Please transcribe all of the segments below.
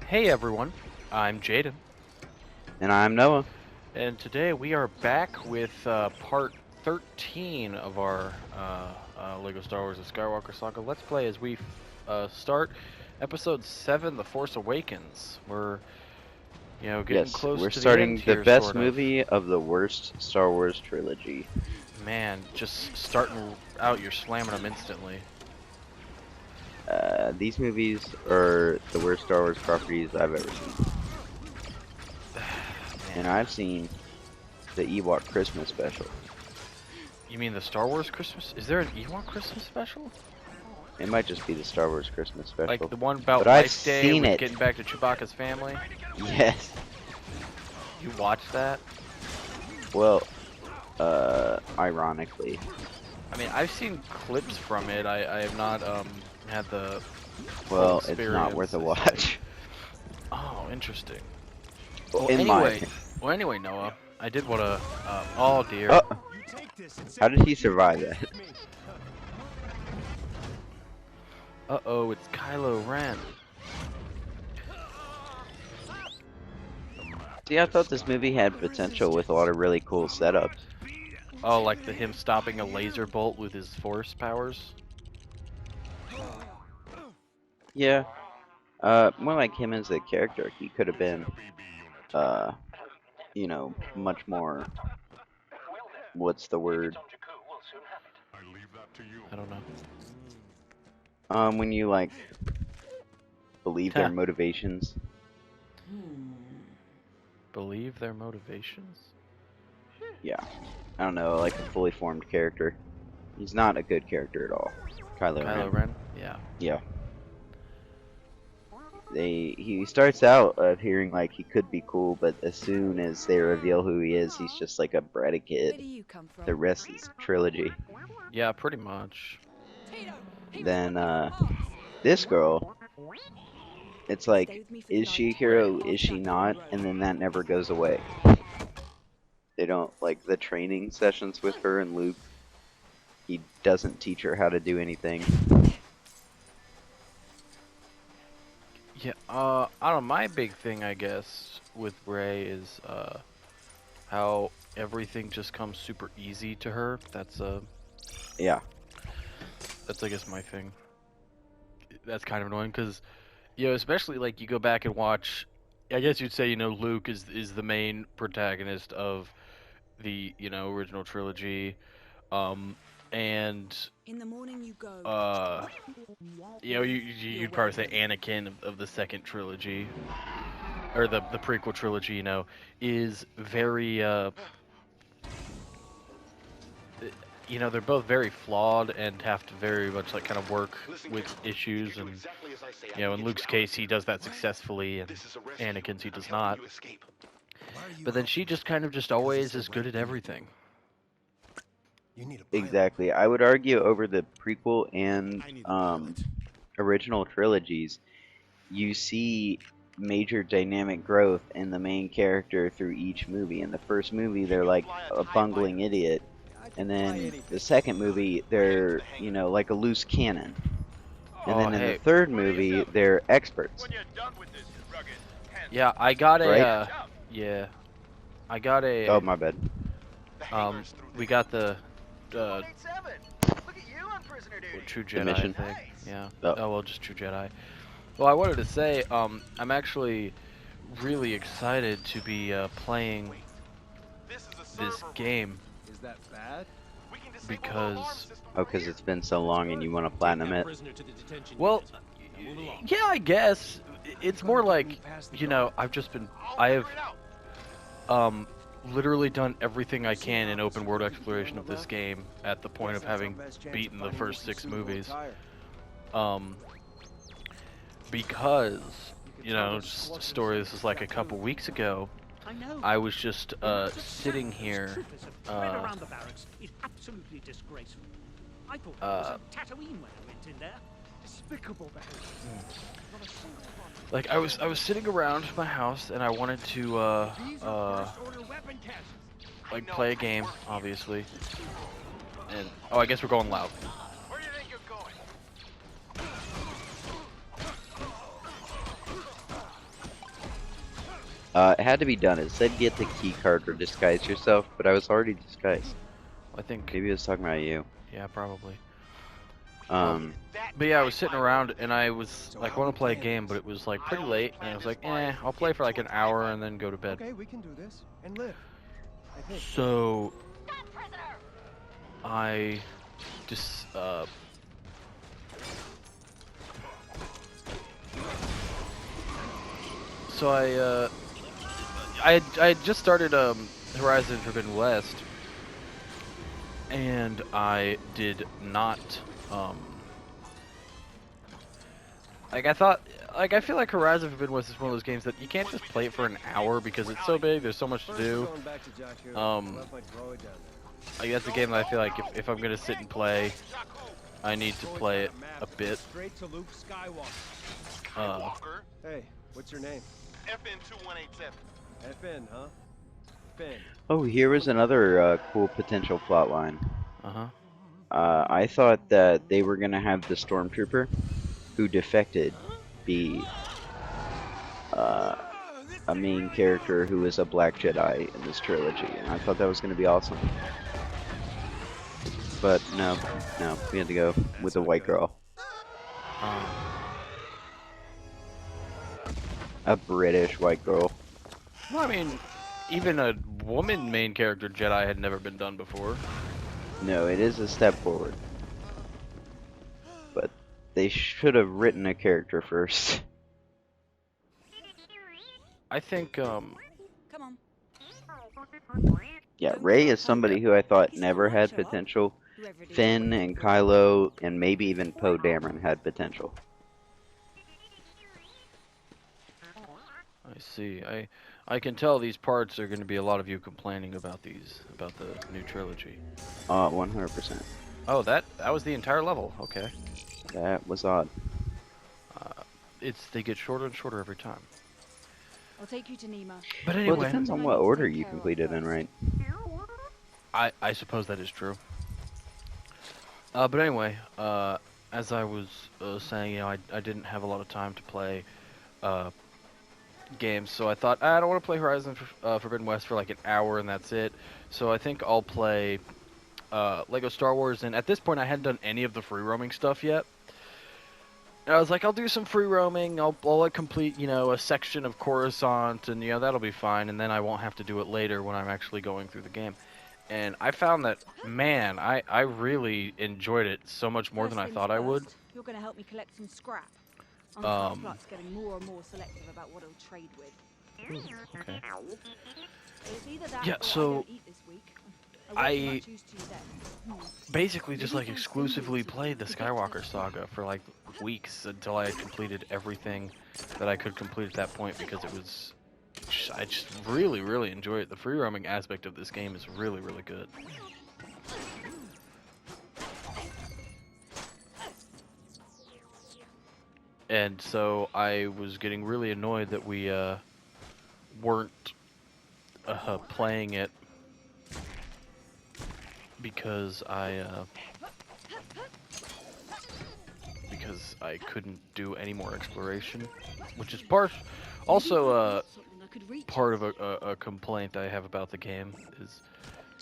Hey everyone, I'm Jaden, And I'm Noah. and today we are back with part 13 of our LEGO Star Wars: The Skywalker Saga Let's Play as we start Episode 7, The Force Awakens. We're, getting Yes, close we're to the end starting the here, best sort of. movie of the worst Star Wars trilogy. Man, just starting out, you're slamming them instantly. These movies are the worst Star Wars properties I've ever seen. And Man, I've seen the Ewok Christmas special. you mean the Star Wars Christmas? Is there an Ewok Christmas special? It might just be the Star Wars Christmas Like special. the one about But I've Life Day seen with it. getting back to Chewbacca's family? Yes. You watched that? Well, ironically. I mean, I've seen clips from it. I have not had the Well, full it's not experience, worth a they say. watch. Oh, interesting. Well, Well, in my anyway, opinion. Noah, I did want to. Oh dear. Oh, how did he survive that? Uh-oh, it's Kylo Ren. See, I thought this movie had potential with a lot of really cool setups. Oh, like him stopping a laser bolt with his force powers. Yeah. More like him as a character. He could have been, uh, much more. What's the word? I don't know. When you like believe their Huh. motivations. Believe their motivations? Yeah. I don't know, like a fully formed character. He's not a good character at all. Kylo Kylo Ren. Ren? Yeah. Yeah. He starts out appearing like he could be cool, but as soon as they reveal who he is, he's just like a bratty Where kid. do you come from? The rest is trilogy. Yeah, pretty much. Then this girl, it's like, is she a hero? Is she not? And then that never goes away. They don't like the training sessions with her and Luke. He doesn't teach her how to do anything. Yeah, I don't know, my big thing, I guess, with Rey is, how everything just comes super easy to her. Yeah. That's, I guess, my thing. That's kind of annoying, because, especially, like, you go back and watch, I guess you'd say, Luke is the main protagonist of the, original trilogy, and, In the morning you go. you'd probably say Anakin of the second trilogy, or the prequel trilogy, is very, they're both very flawed and have to very much like kind of work with issues, and in Luke's case he does that successfully, and Anakin's he does not. But then she just kind of just always is good at everything. Exactly. I would argue over the prequel and original trilogies, you see major dynamic growth in the main character through each movie. In the first movie, they're like a bungling idiot, and then the second movie, they're like a loose cannon, and then in the third movie, they're experts. Yeah, I got a Right? yeah, I got a Oh, my bad. we got the True The Jedi, mission? I think. Yeah. Oh. Oh well, just True Jedi. Well, I wanted to say, I'm actually really excited to be playing this game Is that bad? because, Oh, because it's been so long and you want to platinum it? well, yeah, I guess it's more like, I have literally done everything I can in open world exploration of this game at the point of having beaten the first 6 movies. Because, just a story, this is like a couple weeks ago, I was just sitting here, like I was sitting around my house and I wanted to like play a game, obviously. And oh, I guess we're going loud. It had to be done. It said get the key card or disguise yourself, but I was already disguised. I think. Maybe it was talking about you. Yeah, probably. Um, But yeah, I was sitting around and I was like, want to play a game, but it was like pretty late, and I was like, I'll play for like an hour and then go to bed. Okay, we can do this and live. I think. So I just so I had just started Horizon Forbidden West, and I did not like I feel like Horizon Forbidden West is one of those games that you can't just play it for an hour because it's so big. There's so much to do. Like that's a game that I feel like if I'm gonna sit and play, I need to play it a bit. Straight to Luke Skywalker. Hey, what's your name? FN2187. FN, huh? Finn. oh, here was another cool potential plot line. Uh-huh. I thought that they were gonna have the stormtrooper who defected be a main character who is a black Jedi in this trilogy, and I thought that was gonna be awesome. But no, we had to go with a white girl. A British white girl. Well, I mean, even a woman main character Jedi had never been done before. No, it is a step forward. But they should have written a character first. I think, Come on. Yeah, Rey is somebody who I thought never had potential. Finn and Kylo and maybe even Poe Dameron had potential. I see. I can tell these parts are going to be a lot of you complaining about the new trilogy. 100%. Oh, that was the entire level. Okay. That was odd. They get shorter and shorter every time. I'll take you to Nima. But Well, anyway, it depends on what order you completed in, right? I suppose that is true. But anyway, as I was saying, I didn't have a lot of time to play games, so I thought I don't want to play Horizon Forbidden West for like an hour and that's it. So I think I'll play Lego Star Wars, and at this point I hadn't done any of the free roaming stuff yet. And I was like, I'll do some free roaming. I'll complete, a section of Coruscant, and that'll be fine. And then I won't have to do it later when I'm actually going through the game. And I found that, man, I really enjoyed it so much more than I thought I would. You're going to help me collect some scrap. Plus getting more and more selective about what I'll trade with. Okay. It's either that Yeah, or so I don't eat this week. I basically just like exclusively played the Skywalker Saga for like weeks until I had completed everything that I could complete at that point, because I just really, really enjoy it. The free roaming aspect of this game is really, really good. And so I was getting really annoyed that we weren't playing it because I couldn't do any more exploration, which is also part of a complaint I have about the game, is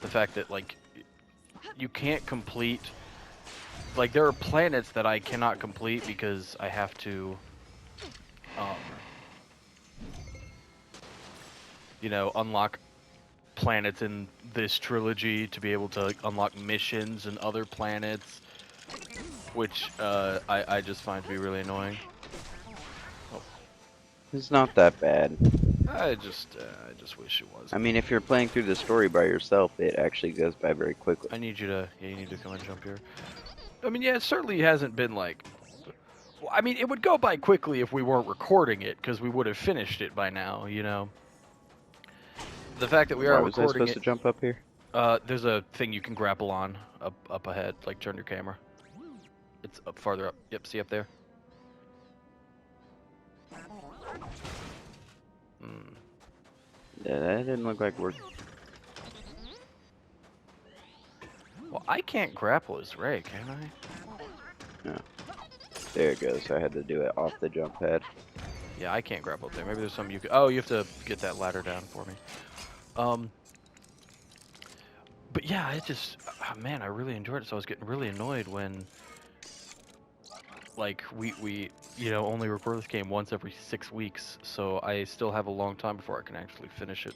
the fact that like you can't complete, like there are planets that I cannot complete because I have to unlock planets in this trilogy to be able to unlock missions and other planets, which I just find to be really annoying. It's not that bad. I just wish it was. I mean, if you're playing through the story by yourself, it actually goes by very quickly. I need you to come and jump here. I mean, yeah, it certainly hasn't been like. Well, I mean, it would go by quickly if we weren't recording it, because we would have finished it by now, The fact that we are was I recording supposed to jump up here? There's a thing you can grapple on up ahead, like turn your camera. It's up farther up. Yep, see up there? Yeah, that didn't look like work. Well, I can't grapple as Rey, can I? No. There it goes. I had to do it off the jump pad. Yeah, I can't grab up there. Maybe there's something you could... Oh, you have to get that ladder down for me. But yeah, it just... Oh, man, I really enjoyed it. So I was getting really annoyed when... Like, we you know, only record this game once every 6 weeks. So I still have a long time before I can actually finish it.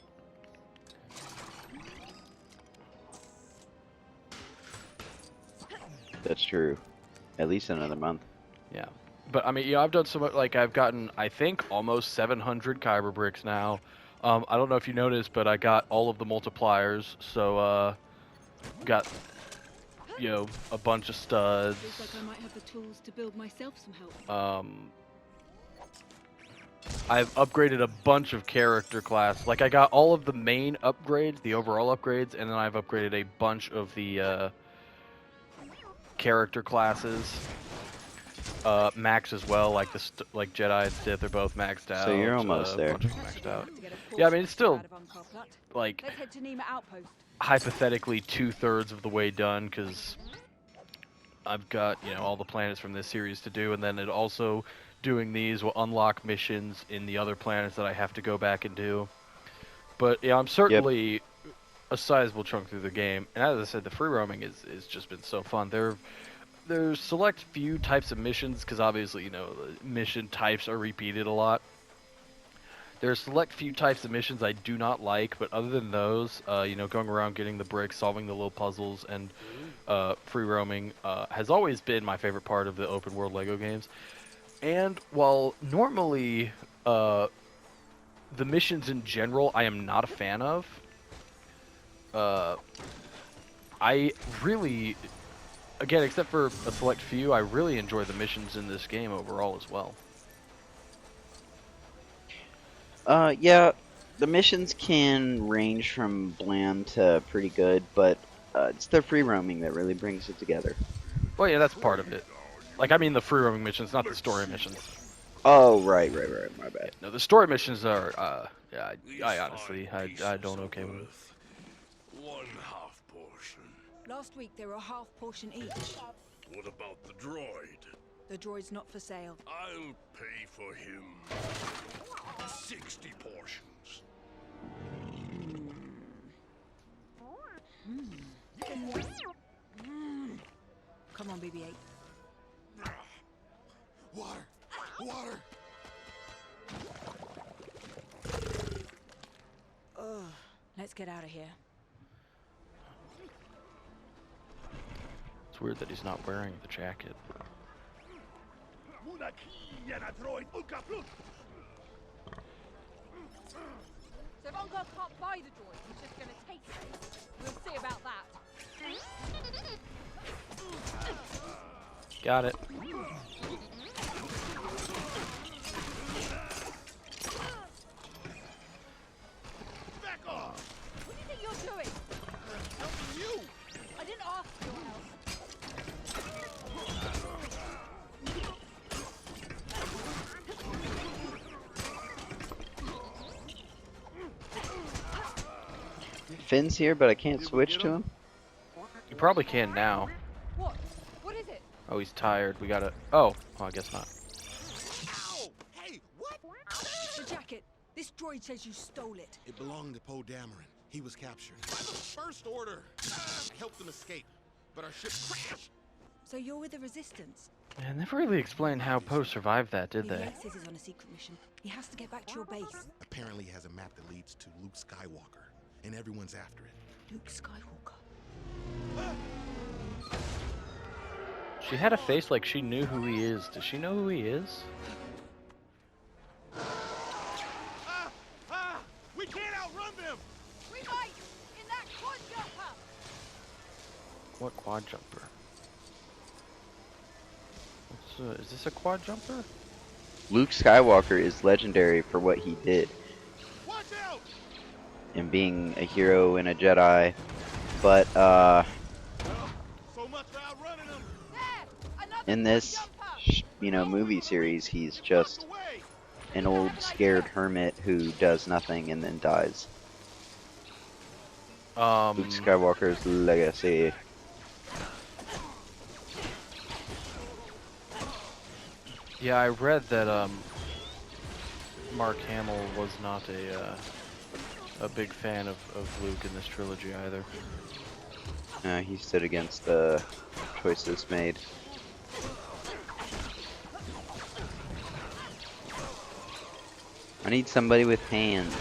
That's true. At least another month. Yeah. But, I mean, yeah, I've done so much... Like, I've gotten, I think, almost 700 Kyber bricks now. I don't know if you noticed, but I got all of the multipliers. So, got... You know, a bunch of studs. Looks like I might have the tools to build myself some help. I've upgraded a bunch of character class. Like, I got all of the main upgrades, the overall upgrades, and then I've upgraded a bunch of the character classes. Max as well, like like Jedi and Sith are both maxed out. So you're almost there. Bunch of them maxed out. Yeah, I mean, it's still like Let's head to Nema Outpost. hypothetically 2/3 of the way done, because I've got, you know, all the planets from this series to do, and then it also doing these will unlock missions in the other planets that I have to go back and do. But yeah, I'm certainly a sizable chunk through the game, and as I said, the free roaming is just been so fun. There's select few types of missions, because obviously, you know, the mission types are repeated a lot. There's select few types of missions I do not like, but other than those, you know, going around getting the bricks, solving the little puzzles, and free roaming has always been my favorite part of the open world LEGO games. And while normally the missions in general I am not a fan of, I really, again, except for a select few, I really enjoy the missions in this game overall as well. Yeah, the missions can range from bland to pretty good, but it's the free roaming that really brings it together. Well, yeah, that's part of it. Like, I mean the free roaming missions, not the story missions. Oh, right, my bad. No, the story missions are, yeah, I honestly, I don't okay with it. One half portion. Last week they were a half portion each. What about the droid? The droid's not for sale. I'll pay for him 60 portions. Come on, BB-8. Water! Water! Let's get out of here. It's weird that he's not wearing the jacket. So if Uncle can't buy the droid, he's just gonna take it. We'll see about that. Got it. Back off! What do you think you're doing? Helping you! I didn't ask for your help. Finn's here, but I can't switch to him. You probably can now. What? What is it? Oh, he's tired. We gotta... Oh, I guess not. Ow! Hey, what? The jacket. This droid says you stole it. It belonged to Poe Dameron. He was captured by the First Order. I helped them escape, but our ship crashed. So you're with the Resistance? Yeah, never really explained how Poe survived that, did they? BB-8 says he's on a secret mission. He has to get back to your base. Apparently he has a map that leads to Luke Skywalker, and everyone's after it. Luke Skywalker. She had a face like she knew who he is. Does she know who he is? We can't outrun them! We might! In that quad jumper! What quad jumper? Is this a quad jumper? Luke Skywalker is legendary for what he did Watch out! in being a hero and a Jedi, but So much for outrunning them! There! Another in this, quad jumper! you know, movie series, he's just Away! an old scared hermit who does nothing and then dies. Luke Skywalker's legacy. Yeah, I read that Mark Hamill was not a big fan of Luke in this trilogy either. He stood against the choices made. I need somebody with hands.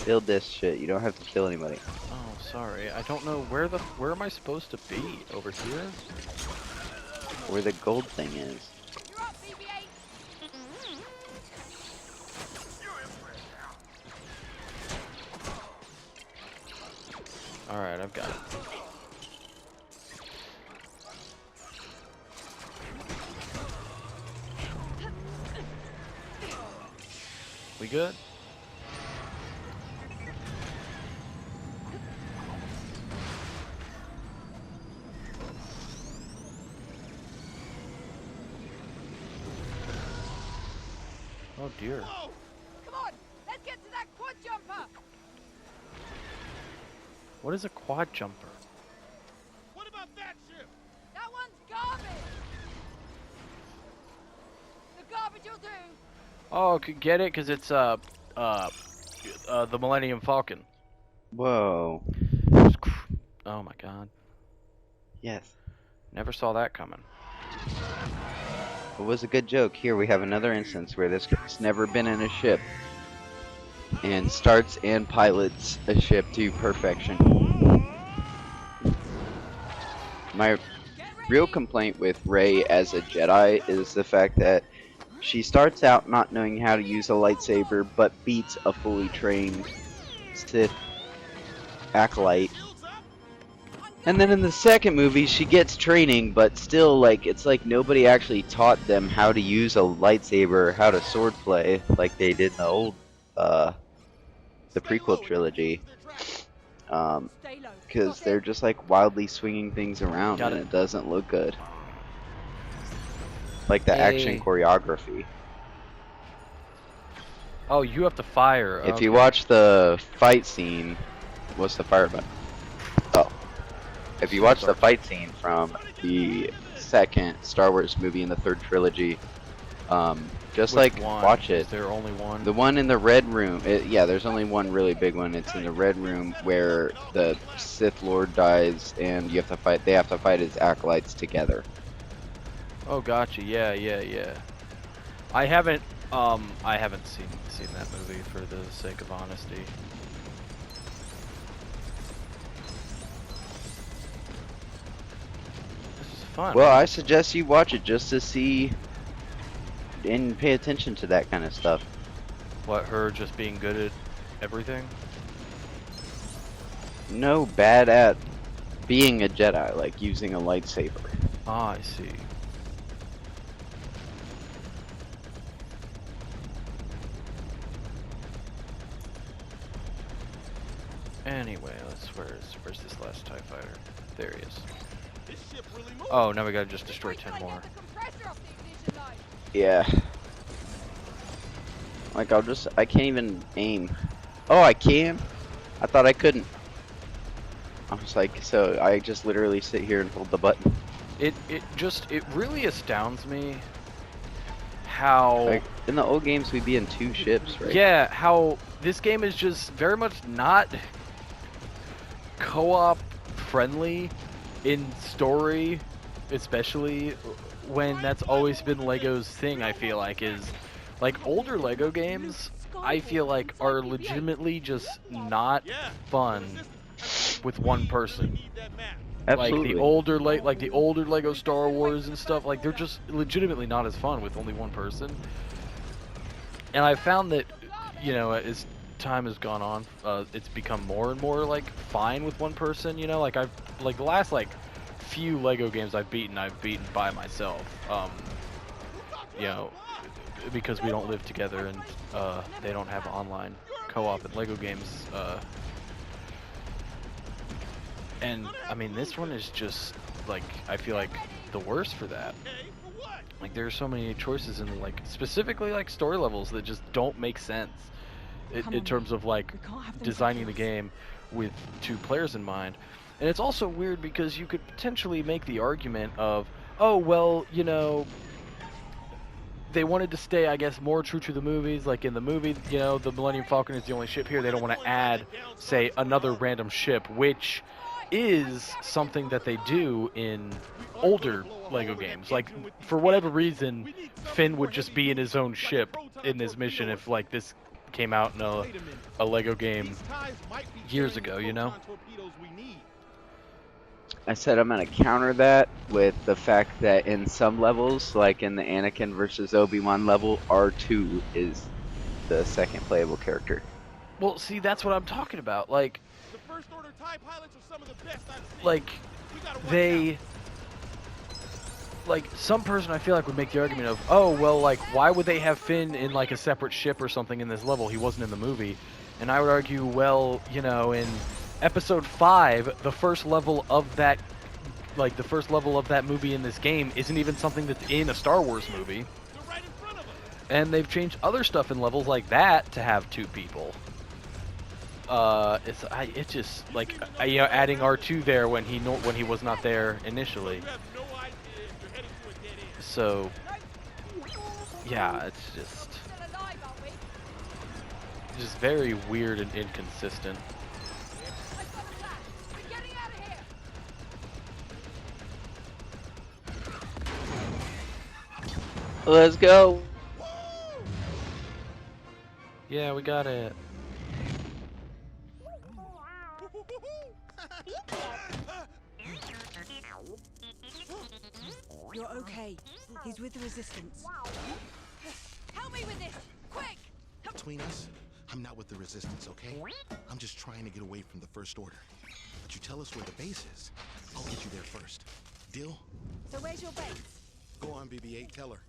Build this shit. You don't have to kill anybody. Oh, sorry. I don't know where am I supposed to be? Over here? Where the gold thing is. You're up, BB-8. Alright, I've got it. We good? Oh dear. Whoa! Come on, let's get to that quad jumper. What is a quad jumper? What about that ship? That one's garbage. The garbage will do. Oh, could get it because it's the Millennium Falcon. Whoa. Oh my god. Yes. Never saw that coming. It was a good joke. Here we have another instance where this guy's never been in a ship and starts and pilots a ship to perfection. My real complaint with Rey as a Jedi is the fact that she starts out not knowing how to use a lightsaber but beats a fully trained Sith acolyte. And then in the second movie, she gets training, but still, like, it's like nobody actually taught them how to use a lightsaber, how to swordplay, like they did in the old, the prequel trilogy. Because they're just like wildly swinging things around, and it doesn't look good. Like the action choreography. Oh, you have to fire. If you watch the fight scene, what's the fire button? Oh. If you watch the fight scene from the second Star Wars movie in the third trilogy, just like watch it. Is there only one? The one in the red room. Yeah, there's only one really big one. It's in the red room where the Sith Lord dies, and you have to fight. They have to fight his acolytes together. Oh, gotcha. Yeah. I haven't seen that movie for the sake of honesty. Fun. Well, I suggest you watch it just to see and pay attention to that kind of stuff. What, her just being good at everything? No, bad at being a Jedi, like using a lightsaber. Ah, I see. Anyway, where's this last TIE fighter? There he is. Oh, now we gotta just destroy 10 more. Yeah. Like, I can't even aim. Oh, I can? I thought I couldn't. I was like, so I just literally sit here and hold the button. It really astounds me how... Like, in the old games, we'd be in 2 ships, right? Yeah, how this game is just very much not co-op friendly in story, especially when that's always been LEGO's thing. I feel like is like older LEGO games I feel like are legitimately just not fun with one person. Absolutely. Like the older LEGO Star Wars and stuff, like they're just legitimately not as fun with only one person. And I found that, you know, as time has gone on, it's become more and more like fine with one person. You know, like the last few LEGO games I've beaten by myself. You know, because we don't live together and they don't have online co-op in LEGO games. And I mean, this one is just like, I feel like the worst for that. Like there's so many choices in like specifically like story levels that just don't make sense in terms of like designing the game with 2 players in mind. And it's also weird because you could potentially make the argument of, oh well, you know, they wanted to stay, I guess, more true to the movies. Like in the movie, you know, the Millennium Falcon is the only ship here. They don't want to add, say, another random ship, which is something that they do in older Lego games. Like, for whatever reason, Finn would just be in his own ship in this mission if, like, this came out in a Lego game years ago, you know? I said I'm gonna counter that with the fact that in some levels, like in the Anakin versus Obi-Wan level, R2 is the second playable character. Well, see, that's what I'm talking about. Like, The First Order TIE pilots are some of the best I've seen. like We gotta watch they out. like some person I feel like would make the argument of, oh well, like why would they have Finn in like a separate ship or something in this level? He wasn't in the movie. And I would argue, well, you know, in episode 5, the first level of that movie in this game isn't even something that's in a Star Wars movie. They're right in front of us. And they've changed other stuff in levels like that to have 2 people. It's just like you know, adding R2 there when he was not there initially. You have no idea if you're heading to a dead end. So yeah, it's just very weird and inconsistent. Let's go. Yeah, we got it. You're okay. He's with the Resistance. Help me with this! Quick! Between us, I'm not with the Resistance, okay? I'm just trying to get away from the First Order. But you tell us where the base is, I'll get you there first. Deal? So where's your base? Go on, BB-8, tell her.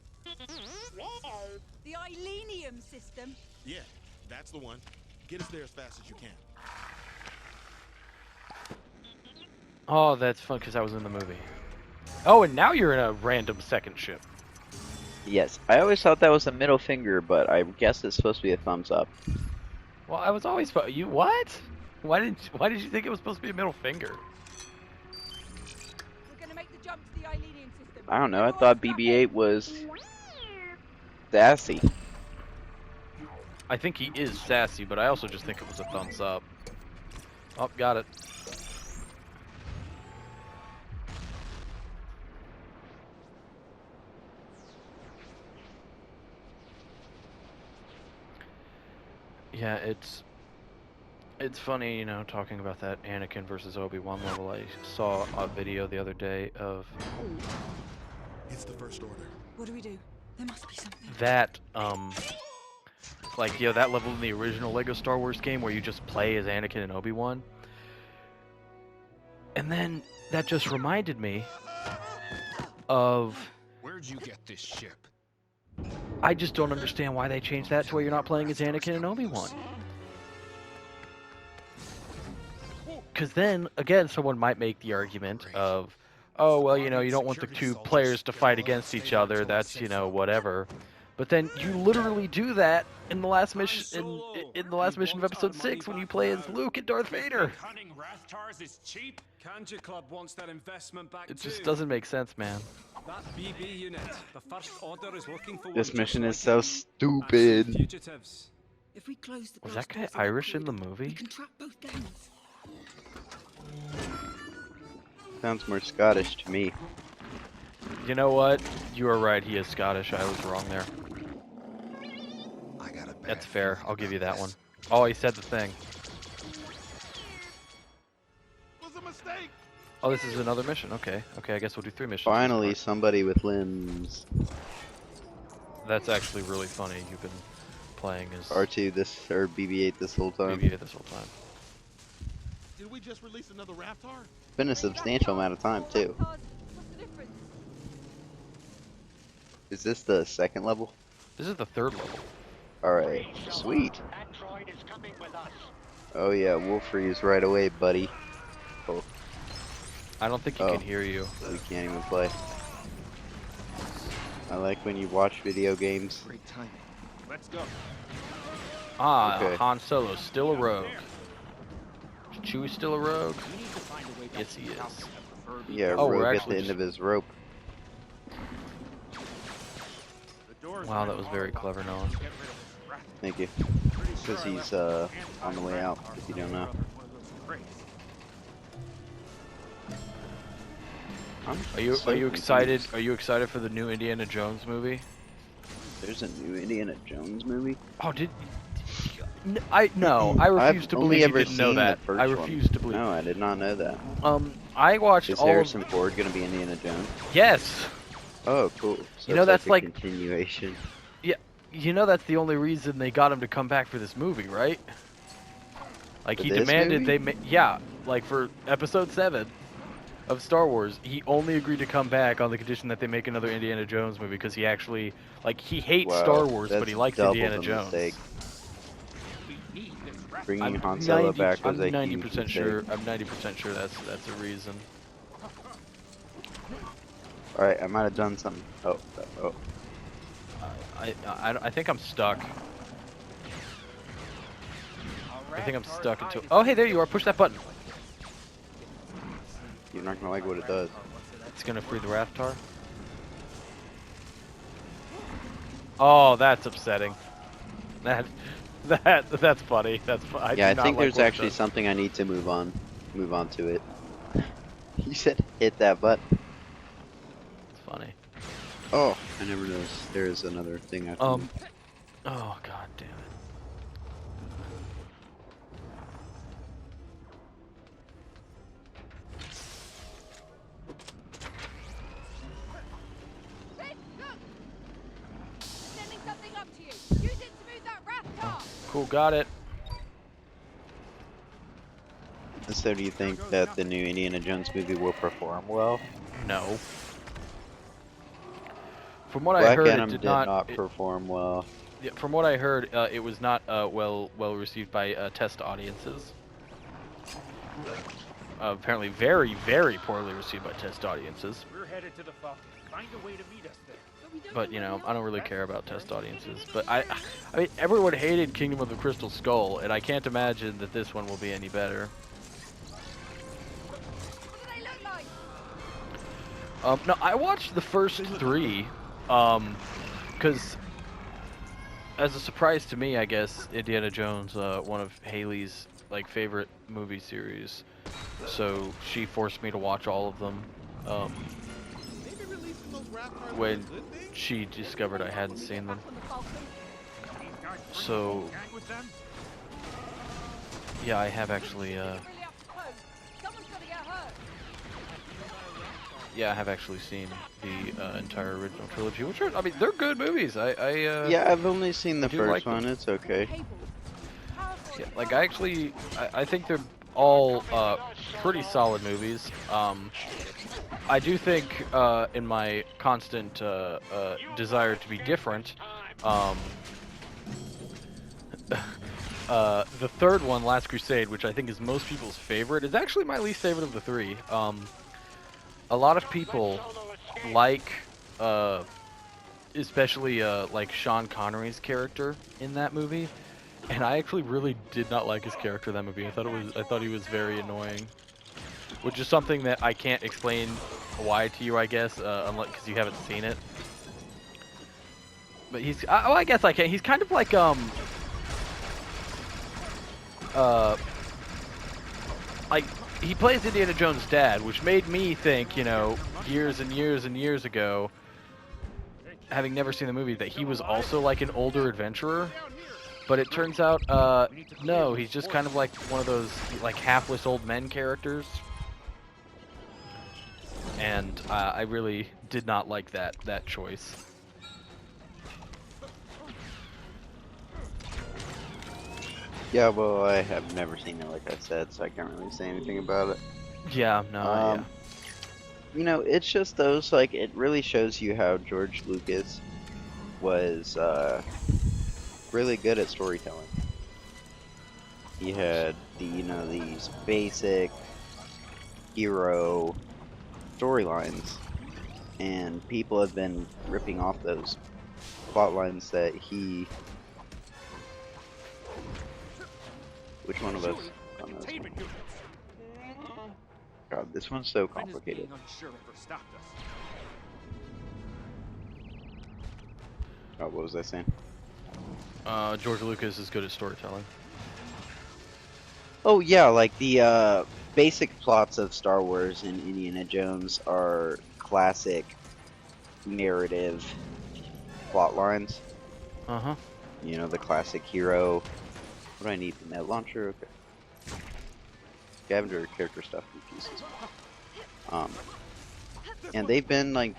The Ilenium system? Yeah, that's the one. Get us there as fast as you can. Oh, that's fun because I was in the movie. Oh, and now you're in a random second ship. Yes, I always thought that was a middle finger, but I guess it's supposed to be a thumbs up. Well, I was always you what? Why did you think it was supposed to be a middle finger? We're gonna make the jump to the Ilenium system. I don't know, I thought BB-8 was sassy. I think he is sassy, but I also just think it was a thumbs up. Oh, got it. Yeah, it's funny, you know, talking about that Anakin versus Obi-Wan level. I saw a video the other day of It's the First Order. What do we do? There must be something. that, like, you know, that level in the original Lego Star Wars game where you just play as Anakin and Obi-Wan. And then that just reminded me of... Where'd you get this ship? I just don't understand why they changed that to where you're not playing as Anakin and Obi-Wan. Because then, again, someone might make the argument of, oh, well, you know, you don't want the 2 players to fight against each other, that's, you know, whatever. But then you literally do that in the last mission in the last mission of episode 6 when you play as Luke and Darth Vader. Hunting Rathars is cheap. Kanji Club wants their investment back. It just doesn't make sense, man. That BB unit, the First Order is looking for This one mission just is like so you. stupid. Fugitives. If we close the Was that guy blast doors Irish in the we movie? can trap both gangs. Sounds more Scottish to me. You know what? You are right, he is Scottish. I was wrong there. I got a bad That's fair. feeling I'll give about you that this. one. Oh, he said the thing. It was a mistake. Oh, this is another mission. Okay. Okay, I guess we'll do 3 missions. Finally, somebody with limbs. That's actually really funny. You've been playing as R2 or BB-8 this whole time. BB-8 this whole time. Did we just release another Raptar? Been a substantial amount of time too. What's the difference? Is this the second level? This is the 3rd level. Alright, sweet. Oh yeah, we'll freeze right away, buddy. Oh, I don't think he Oh. can hear you. we can't even play. I like when you watch video games. Great timing. Let's go. Ah, Okay. Han Solo's still a rogue. Is Chewie still a rogue? Yes, he is. Yeah, Oh, we're Rogue at actually the end just- of his rope. The door Wow, that was very clever, Nolan. Thank you. Because he's on the way out, if you don't know. Are you excited? Are you excited for the new Indiana Jones movie? There's a new Indiana Jones movie? Oh, I refuse to believe you didn't know that. I refuse to believe. No, I did not know that. I watched Is all Harrison Ford gonna be Indiana Jones? Yes. Oh, cool. So You know, it's that's like a like continuation. Yeah, you know that's the only reason they got him to come back for this movie, right? Like For he this demanded movie? yeah, like for Episode 7 of Star Wars, he only agreed to come back on the condition that they make another Indiana Jones movie because he actually he hates Wow, Star Wars, but that's he likes double Indiana the Jones. mistake. Bringing I'm Han Solo back was a 90% huge mistake. sure. I'm 90% sure that's a reason. All right, I might have done something. Oh. I think I'm stuck. I think I'm stuck until. Oh, hey, there you are. Push that button. You're not gonna like what it does. It's gonna free the Raftar. Oh, that's upsetting. That's funny. That's funny. Yeah, I think there's actually something I need to move on to it. You said hit that button. It's funny. Oh, I never noticed. There is another thing I have to move. Oh god damn it. Sending something up to you. Use it to move that Raftar. Cool, got it. So do you think that the new Indiana Jones movie will perform well? No. From what I Black heard, Adam it did did not perform well. Yeah, from what I heard, it was not well received by test audiences. Apparently, very poorly received by test audiences. We're headed to the Falcon. Find a way to meet us there. But you know, I don't really care about test audiences. But I mean, everyone hated Kingdom of the Crystal Skull, and I can't imagine that this one will be any better. What do they look like? No, I watched the first 3, because as a surprise to me, I guess Indiana Jones, one of Haley's favorite movie series, so she forced me to watch all of them. When she discovered I hadn't seen them, so yeah, I have actually. Yeah, I have actually seen the entire original trilogy, which are, I mean, they're good movies. Yeah, I've only seen the first one. them. It's okay. Yeah, I think they're all pretty solid movies. I do think, in my constant desire to be different, the third one, Last Crusade, which I think is most people's favorite, is actually my least favorite of the 3. A lot of people like, especially like Sean Connery's character in that movie, and I actually really did not like his character in that movie. I thought he was very annoying, which is something that I can't explain why to you, I guess, unless because you haven't seen it. But he's, well, I guess I can. He's kind of like he plays Indiana Jones' dad, which made me think, you know, years and years and years ago, having never seen the movie, that he was also like an older adventurer. But it turns out, no, he's just kind of like one of those like hapless old men characters. And I really did not like that choice. Yeah, well, I have never seen it, like I said, so I can't really say anything about it. Yeah, no, yeah. You know, it's just those, like, it really shows you how George Lucas was really good at storytelling. He had these basic hero storylines, and people have been ripping off those plot lines that he. Which one of us on this one? God, this one's so complicated. Oh, what was I saying? George Lucas is good at storytelling. Oh yeah, like the basic plots of Star Wars and Indiana Jones are classic narrative plot lines. Uh-huh. You know, the classic hero. What do I need? The net launcher? Okay. Scavenger character stuff in pieces. And they've been like,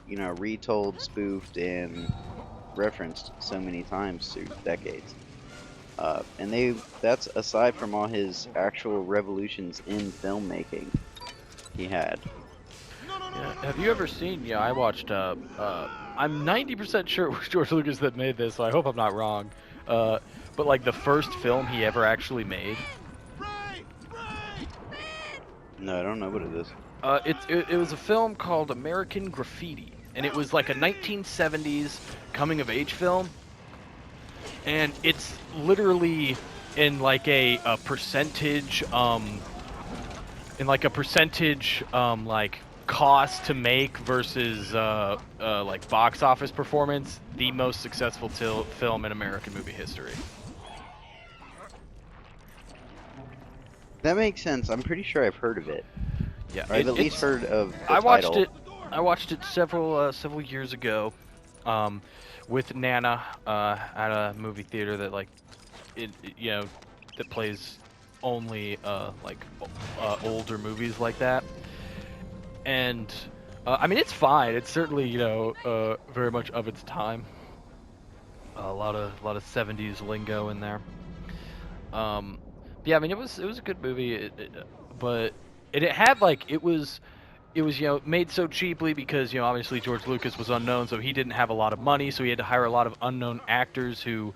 you know, retold, spoofed, and referenced so many times through decades. And that's aside from all his actual revolutions in filmmaking he had. Yeah. Have you ever seen? Yeah, I watched. I'm 90% sure it was George Lucas that made this, so I hope I'm not wrong. But like the first film he ever actually made. No, I don't know what it is. It was a film called American Graffiti, and it was like a 1970s coming of age film, and it's literally in like a percentage like cost to make versus like box office performance, the most successful film in American movie history. That makes sense. I'm pretty sure I've heard of it. Yeah, I've at least heard of the I watched title. it. I watched it several years ago, with Nana at a movie theater that that plays only older movies like that. And I mean, it's fine. It's certainly very much of its time. A lot of 70s lingo in there. Yeah, I mean, it was a good movie, but it had it was made so cheaply because obviously George Lucas was unknown, so he didn't have a lot of money, so he had to hire a lot of unknown actors who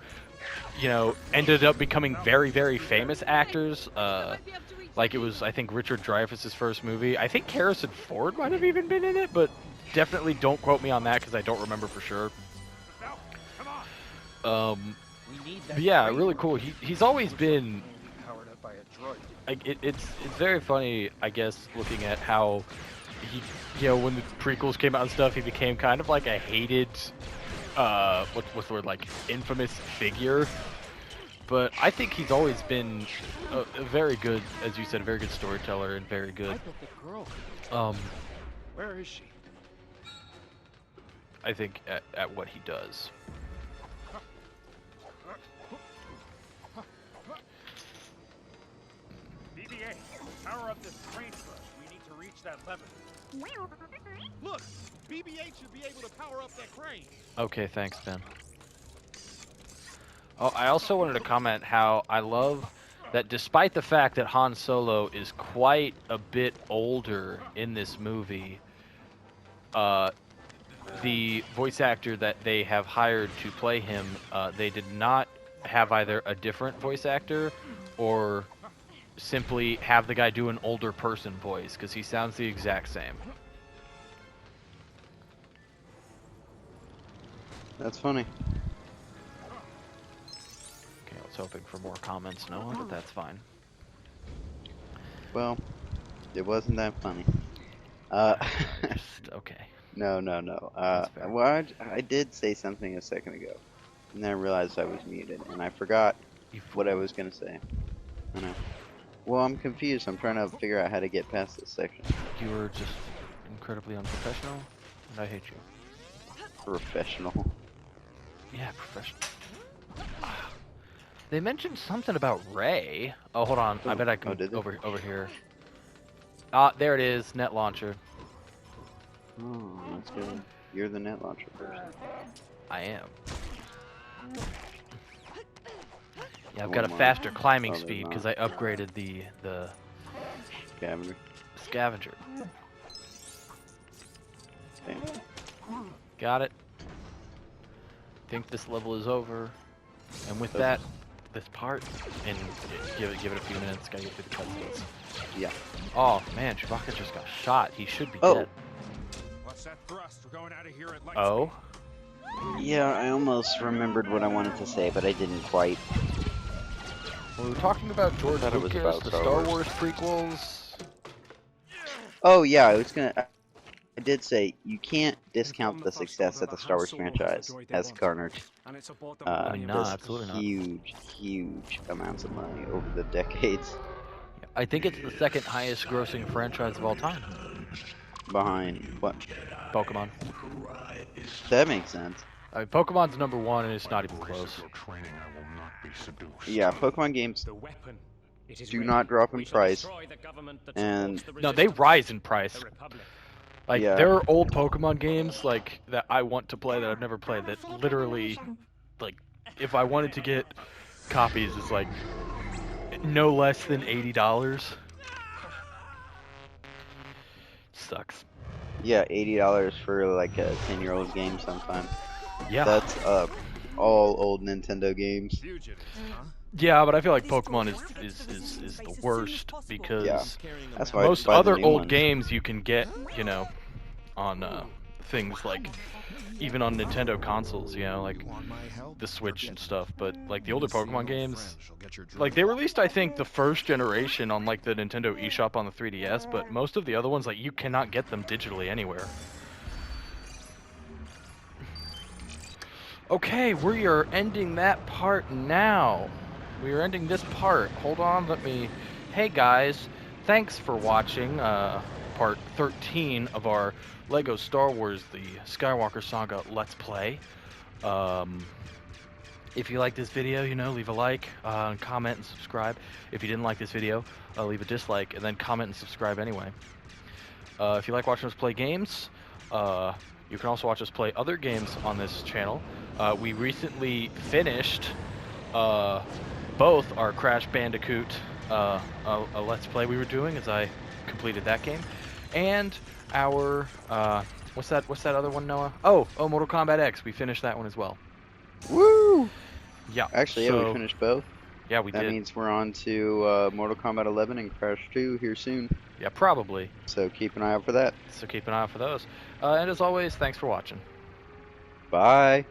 ended up becoming very, very famous actors. It was, I think, Richard Dreyfuss's first movie. I think Harrison Ford might have even been in it, but definitely don't quote me on that because I don't remember for sure. Yeah, really cool. He's always been. It's very funny, I guess, looking at how he, when the prequels came out and stuff, he became kind of like a hated, what's the word, like infamous figure. But I think he's always been a very good, as you said, a very good storyteller and very good. Where is she? I think at what he does. BB-8, power up this crane brush. We need to reach that lever. Look, BB-8 should be able to power up that crane. Okay, thanks, Ben. Oh, I also wanted to comment how I love that despite the fact that Han Solo is quite a bit older in this movie, the voice actor that they have hired to play him, they did not have either a different voice actor or simply have the guy do an older person voice, because he sounds the exact same. That's funny. Okay, I was hoping for more comments, Noah, but that's fine. Well, it wasn't that funny. Just, okay. No. Well, I did say something a second ago, and then I realized I was muted, and I forgot what I was gonna say. I know. Well, I'm confused. I'm trying to figure out how to get past this section. You were just incredibly unprofessional, and I hate you. Professional. Yeah, professional. They mentioned something about Ray. Oh, hold on. I bet I can over here. Ah, there it is. Net launcher. Oh, that's good. You're the net launcher person. I am. Yeah, I've got a faster climbing speed because I upgraded the scavenger. Damn. Got it. Think this level is over, and with that, this part, and give it a few minutes. Gotta get through the cutscenes. Yeah. Oh man, Chewbacca just got shot. He should be dead. What's that thrust? We're going out of here at light Oh. Yeah, I almost remembered what I wanted to say, but I didn't quite. Well, we were talking about George Lucas, the Star Wars prequels. Oh yeah, I was gonna. I did say you can't discount the success that the Star Wars franchise has garnered. I mean, no, Just absolutely not. huge amounts of money over the decades. I think it's the second highest grossing franchise of all time. Behind what? Pokemon. That makes sense. I mean, Pokemon's number one, and it's not even close. Yeah, Pokemon games do not drop in price, and No, they rise in price. Like, yeah. there are old Pokemon games, like, that I want to play that I've never played that literally, like, if I wanted to get copies, it's like no less than $80. Sucks. Yeah, $80 for like a 10-year-old game sometimes. Yeah. That's all old Nintendo games. Yeah, but I feel like Pokemon is the worst because Yeah. That's why most I buy the other new old ones. games you can get, you know, on things like even on Nintendo consoles, you know, like the Switch and stuff. But like the older Pokemon games, like they released, I think, the first generation on like the Nintendo eShop on the 3DS, but most of the other ones, like you cannot get them digitally anywhere. Okay, we are ending that part now. We are ending this part. Hold on, let me... Hey guys, thanks for watching part 13 of our LEGO Star Wars The Skywalker Saga Let's Play. If you like this video, you know, leave a like, comment, and subscribe. If you didn't like this video, leave a dislike, and then comment and subscribe anyway. If you like watching us play games, you can also watch us play other games on this channel. We recently finished both our Crash Bandicoot a Let's Play we were doing, as I completed that game, and our what's that other one, Noah? Oh, Mortal Kombat X. We finished that one as well. Woo! Yeah. Actually, yeah, we finished both. Yeah, we did. That means we're on to Mortal Kombat 11 and Crash 2 here soon. Yeah, probably. So keep an eye out for that. So keep an eye out for those. And as always, thanks for watching. Bye.